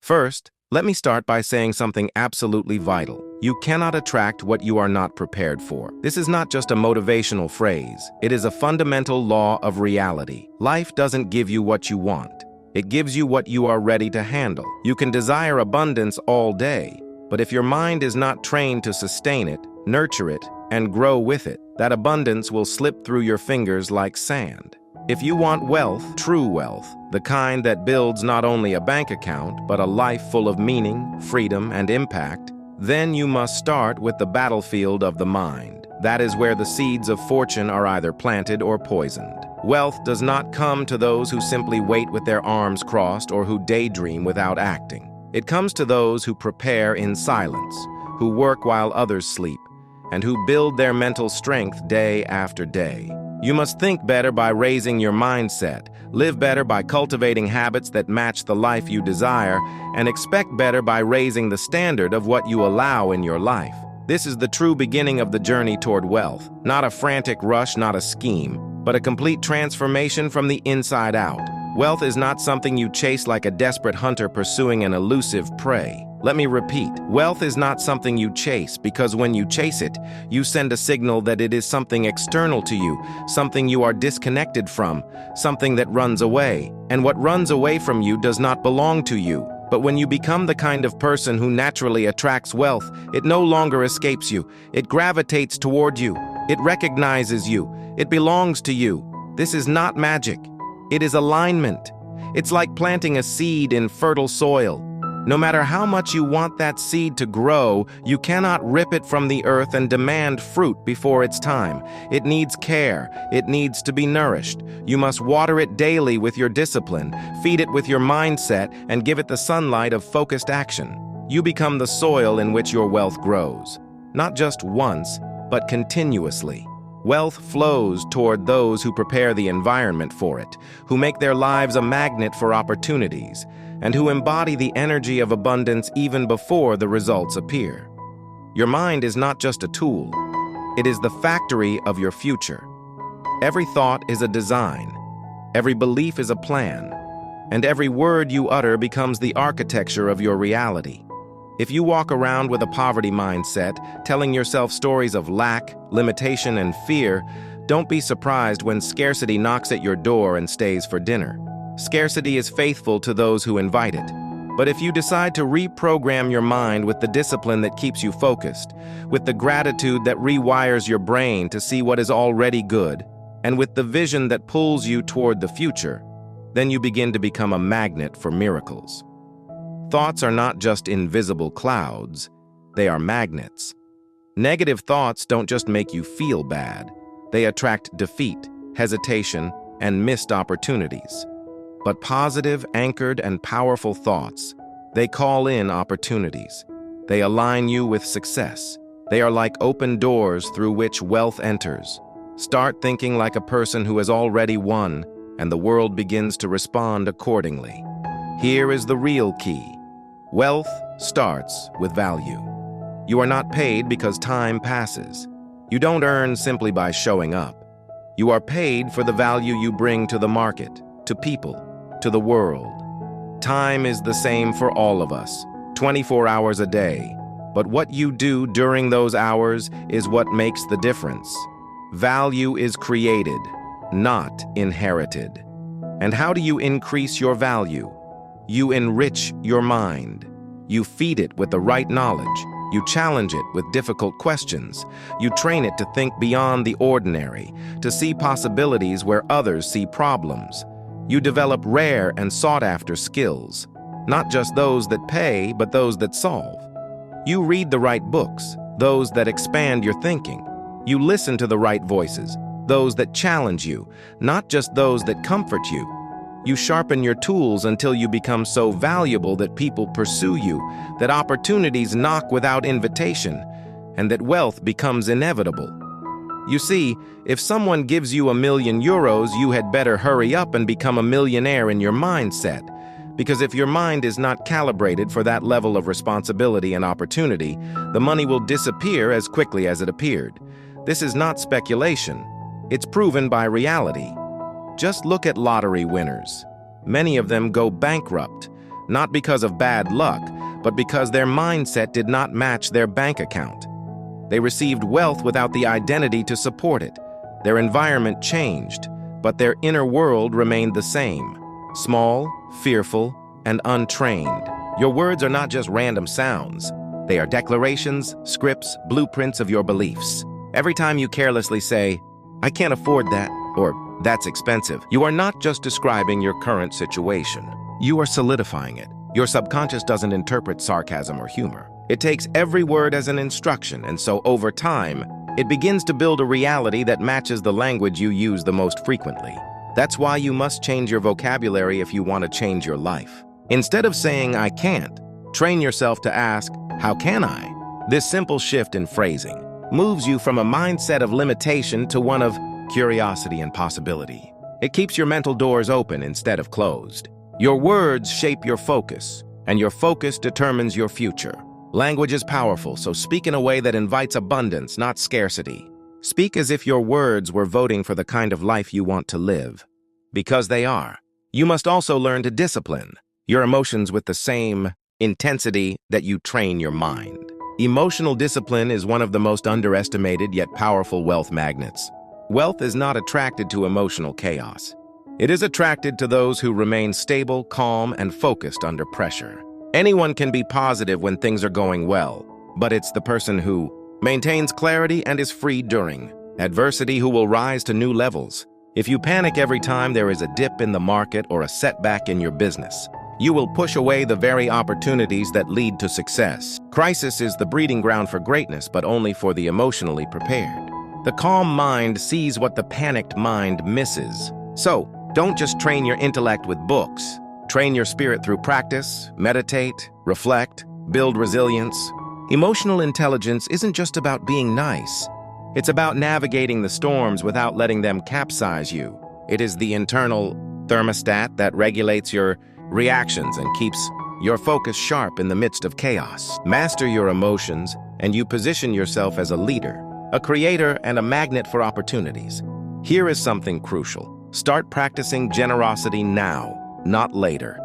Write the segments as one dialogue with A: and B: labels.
A: First, let me start by saying something absolutely vital. You cannot attract what you are not prepared for. This is not just a motivational phrase. It is a fundamental law of reality. Life doesn't give you what you want. It gives you what you are ready to handle. You can desire abundance all day, but if your mind is not trained to sustain it, nurture it, and grow with it, that abundance will slip through your fingers like sand. If you want wealth, true wealth, the kind that builds not only a bank account, but a life full of meaning, freedom, and impact, then you must start with the battlefield of the mind. That is where the seeds of fortune are either planted or poisoned. Wealth does not come to those who simply wait with their arms crossed or who daydream without acting. It comes to those who prepare in silence, who work while others sleep, and who build their mental strength day after day. You must think better by raising your mindset, live better by cultivating habits that match the life you desire, and expect better by raising the standard of what you allow in your life. This is the true beginning of the journey toward wealth, not a frantic rush, not a scheme, but a complete transformation from the inside out. Wealth is not something you chase like a desperate hunter pursuing an elusive prey. Let me repeat, wealth is not something you chase because when you chase it, you send a signal that it is something external to you, something you are disconnected from, something that runs away. And what runs away from you does not belong to you. But when you become the kind of person who naturally attracts wealth, it no longer escapes you. It gravitates toward you. It recognizes you. It belongs to you. This is not magic. It is alignment. It's like planting a seed in fertile soil. No matter how much you want that seed to grow, you cannot rip it from the earth and demand fruit before its time. It needs care. It needs to be nourished. You must water it daily with your discipline, feed it with your mindset, and give it the sunlight of focused action. You become the soil in which your wealth grows. Not just once, but continuously. Wealth flows toward those who prepare the environment for it, who make their lives a magnet for opportunities, and who embody the energy of abundance even before the results appear. Your mind is not just a tool. It is the factory of your future. Every thought is a design. Every belief is a plan. And every word you utter becomes the architecture of your reality. If you walk around with a poverty mindset, telling yourself stories of lack, limitation, and fear, don't be surprised when scarcity knocks at your door and stays for dinner. Scarcity is faithful to those who invite it. But if you decide to reprogram your mind with the discipline that keeps you focused, with the gratitude that rewires your brain to see what is already good, and with the vision that pulls you toward the future, then you begin to become a magnet for miracles. Thoughts are not just invisible clouds, they are magnets. Negative thoughts don't just make you feel bad, they attract defeat, hesitation, and missed opportunities. But positive, anchored, and powerful thoughts, they call in opportunities. They align you with success. They are like open doors through which wealth enters. Start thinking like a person who has already won, and the world begins to respond accordingly. Here is the real key. Wealth starts with value. You are not paid because time passes. You don't earn simply by showing up. You are paid for the value you bring to the market, to people, to the world. Time is the same for all of us, 24 hours a day. But what you do during those hours is what makes the difference. Value is created, not inherited. And how do you increase your value? You enrich your mind. You feed it with the right knowledge. You challenge it with difficult questions. You train it to think beyond the ordinary, to see possibilities where others see problems. You develop rare and sought-after skills, not just those that pay, but those that solve. You read the right books, those that expand your thinking. You listen to the right voices, those that challenge you, not just those that comfort you. You sharpen your tools until you become so valuable that people pursue you, that opportunities knock without invitation, and that wealth becomes inevitable. You see, if someone gives you €1,000,000, you had better hurry up and become a millionaire in your mindset. Because if your mind is not calibrated for that level of responsibility and opportunity, the money will disappear as quickly as it appeared. This is not speculation. It's proven by reality. Just look at lottery winners. Many of them go bankrupt, not because of bad luck, but because their mindset did not match their bank account. They received wealth without the identity to support it. Their environment changed, but their inner world remained the same: small, fearful, and untrained. Your words are not just random sounds. They are declarations, scripts, blueprints of your beliefs. Every time you carelessly say, "I can't afford that," or "That's expensive," you are not just describing your current situation. You are solidifying it. Your subconscious doesn't interpret sarcasm or humor. It takes every word as an instruction, and so over time, it begins to build a reality that matches the language you use the most frequently. That's why you must change your vocabulary if you want to change your life. Instead of saying, "I can't," train yourself to ask, "How can I?" This simple shift in phrasing moves you from a mindset of limitation to one of curiosity and possibility. It keeps your mental doors open instead of closed. Your words shape your focus, and your focus determines your future. Language is powerful, so speak in a way that invites abundance, not scarcity. Speak as if your words were voting for the kind of life you want to live, because they are. You must also learn to discipline your emotions with the same intensity that you train your mind. Emotional discipline is one of the most underestimated yet powerful wealth magnets. Wealth is not attracted to emotional chaos. It is attracted to those who remain stable, calm, and focused under pressure. Anyone can be positive when things are going well, but it's the person who maintains clarity and is free during adversity who will rise to new levels. If you panic every time there is a dip in the market or a setback in your business, you will push away the very opportunities that lead to success. Crisis is the breeding ground for greatness, but only for the emotionally prepared. The calm mind sees what the panicked mind misses. So, don't just train your intellect with books. Train your spirit through practice, meditate, reflect, build resilience. Emotional intelligence isn't just about being nice. It's about navigating the storms without letting them capsize you. It is the internal thermostat that regulates your reactions and keeps your focus sharp in the midst of chaos. Master your emotions, and you position yourself as a leader, a creator, and a magnet for opportunities. Here is something crucial. Start practicing generosity now, not later.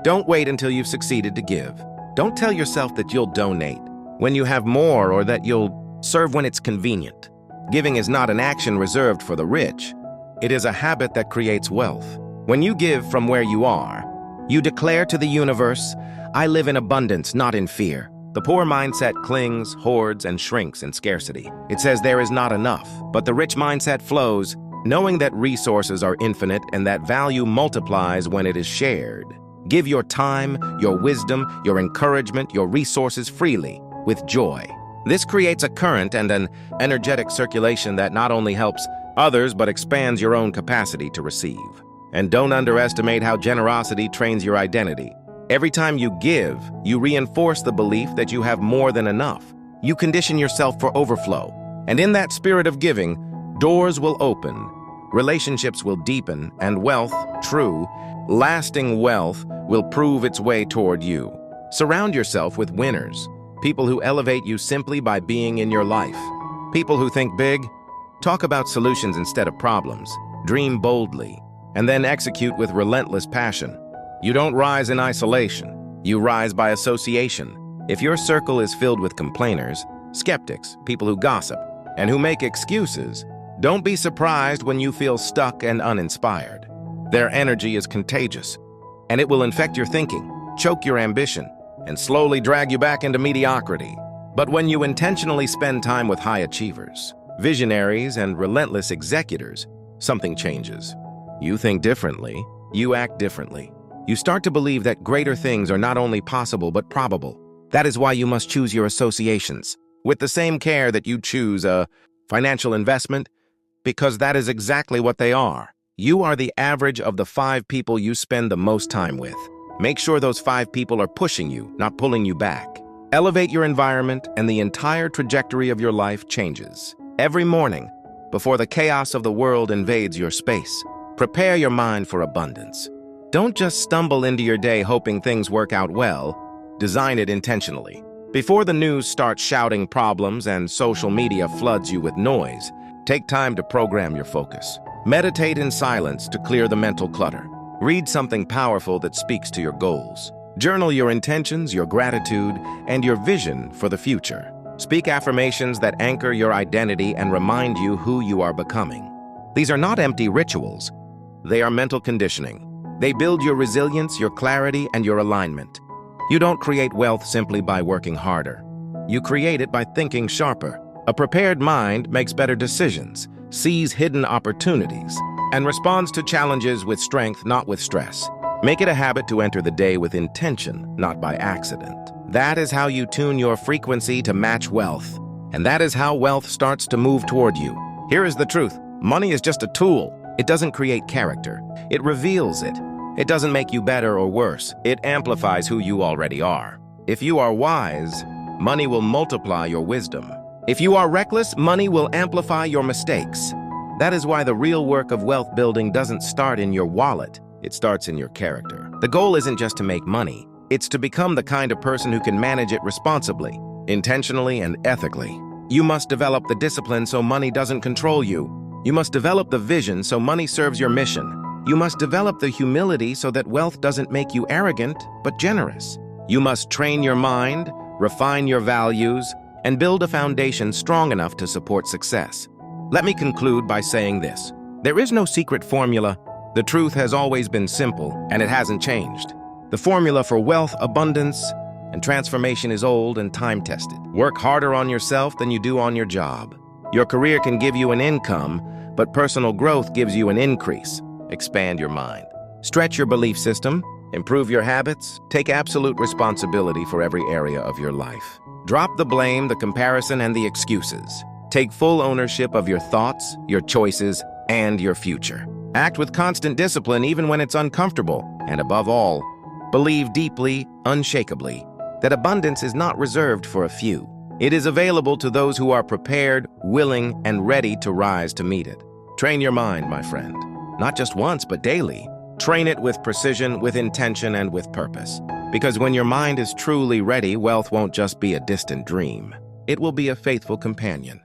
A: Don't wait until you've succeeded to give. Don't tell yourself that you'll donate when you have more or that you'll serve when it's convenient. Giving is not an action reserved for the rich. It is a habit that creates wealth. When you give from where you are, you declare to the universe, "I live in abundance, not in fear." The poor mindset clings, hoards, and shrinks in scarcity. It says there is not enough, but the rich mindset flows, knowing that resources are infinite and that value multiplies when it is shared. Give your time, your wisdom, your encouragement, your resources freely, with joy. This creates a current and an energetic circulation that not only helps others but expands your own capacity to receive. And don't underestimate how generosity trains your identity. Every time you give, you reinforce the belief that you have more than enough. You condition yourself for overflow. And in that spirit of giving, doors will open, relationships will deepen, and wealth, true, lasting wealth, will prove its way toward you. Surround yourself with winners, people who elevate you simply by being in your life. People who think big, talk about solutions instead of problems, dream boldly, and then execute with relentless passion. You don't rise in isolation, you rise by association. If your circle is filled with complainers, skeptics, people who gossip, and who make excuses, don't be surprised when you feel stuck and uninspired. Their energy is contagious, and it will infect your thinking, choke your ambition, and slowly drag you back into mediocrity. But when you intentionally spend time with high achievers, visionaries, and relentless executors, something changes. You think differently, you act differently. You start to believe that greater things are not only possible but probable. That is why you must choose your associations with the same care that you choose a financial investment, because that is exactly what they are. You are the average of the 5 people you spend the most time with. Make sure those 5 people are pushing you, not pulling you back. Elevate your environment, and the entire trajectory of your life changes. Every morning, before the chaos of the world invades your space, prepare your mind for abundance. Don't just stumble into your day hoping things work out well. Design it intentionally. Before the news starts shouting problems and social media floods you with noise, take time to program your focus. Meditate in silence to clear the mental clutter. Read something powerful that speaks to your goals. Journal your intentions, your gratitude, and your vision for the future. Speak affirmations that anchor your identity and remind you who you are becoming. These are not empty rituals. They are mental conditioning. They build your resilience, your clarity, and your alignment. You don't create wealth simply by working harder. You create it by thinking sharper. A prepared mind makes better decisions, sees hidden opportunities, and responds to challenges with strength, not with stress. Make it a habit to enter the day with intention, not by accident. That is how you tune your frequency to match wealth. And that is how wealth starts to move toward you. Here is the truth. Money is just a tool. It doesn't create character. It reveals it. It doesn't make you better or worse. It amplifies who you already are. If you are wise, money will multiply your wisdom. If you are reckless, money will amplify your mistakes. That is why the real work of wealth building doesn't start in your wallet. It starts in your character. The goal isn't just to make money. It's to become the kind of person who can manage it responsibly, intentionally, and ethically. You must develop the discipline so money doesn't control you. You must develop the vision so money serves your mission. You must develop the humility so that wealth doesn't make you arrogant, but generous. You must train your mind, refine your values, and build a foundation strong enough to support success. Let me conclude by saying this. There is no secret formula. The truth has always been simple, and it hasn't changed. The formula for wealth, abundance, and transformation is old and time-tested. Work harder on yourself than you do on your job. Your career can give you an income, but personal growth gives you an increase. Expand your mind. Stretch your belief system, improve your habits, take absolute responsibility for every area of your life. Drop the blame, the comparison, and the excuses. Take full ownership of your thoughts, your choices, and your future. Act with constant discipline even when it's uncomfortable, and above all, believe deeply, unshakably, that abundance is not reserved for a few. It is available to those who are prepared, willing, and ready to rise to meet it. Train your mind, my friend. Not just once, but daily. Train it with precision, with intention, and with purpose. Because when your mind is truly ready, wealth won't just be a distant dream. It will be a faithful companion.